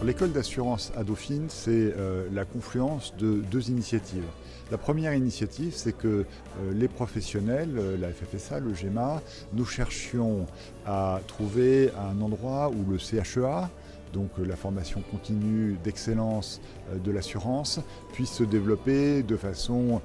L'école d'assurance à Dauphine, c'est la confluence de deux initiatives. La première initiative, c'est que les professionnels, la FFSA, le GEMA, nous cherchions à trouver un endroit où le CHEA, donc la formation continue d'excellence de l'assurance, puisse se développer de façon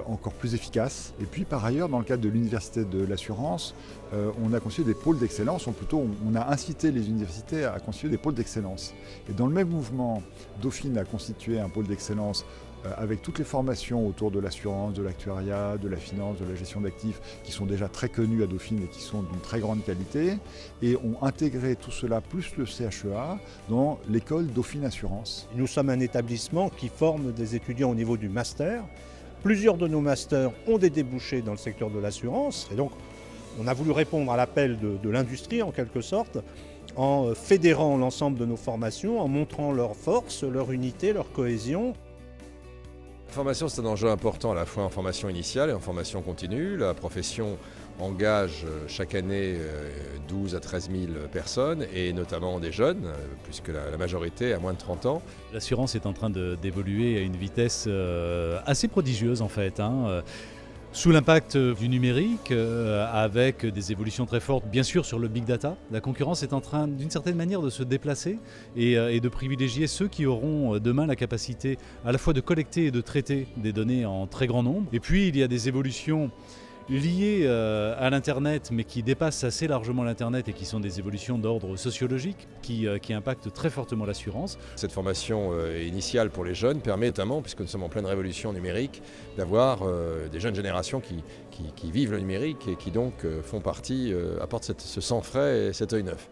encore plus efficace. Et puis par ailleurs, dans le cadre de l'université de l'assurance, on a constitué des pôles d'excellence, ou plutôt on a incité les universités à constituer des pôles d'excellence. Et dans le même mouvement, Dauphine a constitué un pôle d'excellence avec toutes les formations autour de l'assurance, de l'actuariat, de la finance, de la gestion d'actifs, qui sont déjà très connues à Dauphine et qui sont d'une très grande qualité, et ont intégré tout cela, plus le CHEA, dans l'école Dauphine Assurance. Nous sommes un établissement qui forme des étudiants au niveau du master. Plusieurs de nos masters ont des débouchés dans le secteur de l'assurance, et donc on a voulu répondre à l'appel de l'industrie en quelque sorte, en fédérant l'ensemble de nos formations, en montrant leurs forces, leur unité, leur cohésion. La formation, c'est un enjeu important à la fois en formation initiale et en formation continue. La profession engage chaque année 12 à 13 000 personnes, et notamment des jeunes, puisque la majorité a moins de 30 ans. L'assurance est en train d'évoluer à une vitesse assez prodigieuse en fait. Sous l'impact du numérique, avec des évolutions très fortes, bien sûr sur le big data, la concurrence est en train d'une certaine manière de se déplacer et de privilégier ceux qui auront demain la capacité à la fois de collecter et de traiter des données en très grand nombre. Et puis il y a des évolutions liées à l'Internet, mais qui dépassent assez largement l'Internet et qui sont des évolutions d'ordre sociologique qui impactent très fortement l'assurance. Cette formation initiale pour les jeunes permet notamment, puisque nous sommes en pleine révolution numérique, d'avoir des jeunes générations qui vivent le numérique et qui donc font partie, apportent ce sang frais et cet œil neuf.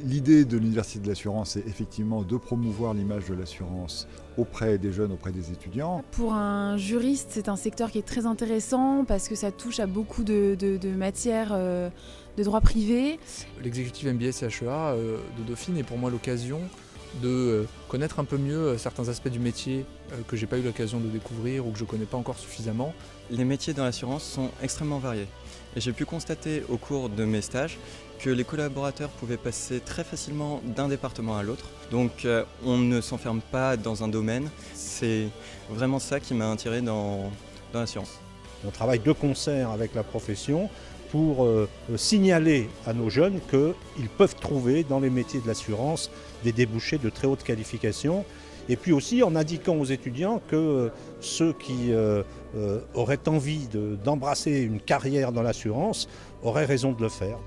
L'idée de l'Université de l'assurance, c'est effectivement de promouvoir l'image de l'assurance auprès des jeunes, auprès des étudiants. Pour un juriste, c'est un secteur qui est très intéressant parce que ça touche à beaucoup de matières de droit privé. L'exécutif MBA CHEA de Dauphine est pour moi l'occasion de connaître un peu mieux certains aspects du métier que j'ai pas eu l'occasion de découvrir ou que je connais pas encore suffisamment. Les métiers dans l'assurance sont extrêmement variés et j'ai pu constater au cours de mes stages que les collaborateurs pouvaient passer très facilement d'un département à l'autre. Donc on ne s'enferme pas dans un domaine. C'est vraiment ça qui m'a attiré dans l'assurance. On travaille de concert avec la profession pour signaler à nos jeunes qu'ils peuvent trouver dans les métiers de l'assurance des débouchés de très haute qualification. Et puis aussi en indiquant aux étudiants que ceux qui auraient envie d'embrasser une carrière dans l'assurance auraient raison de le faire.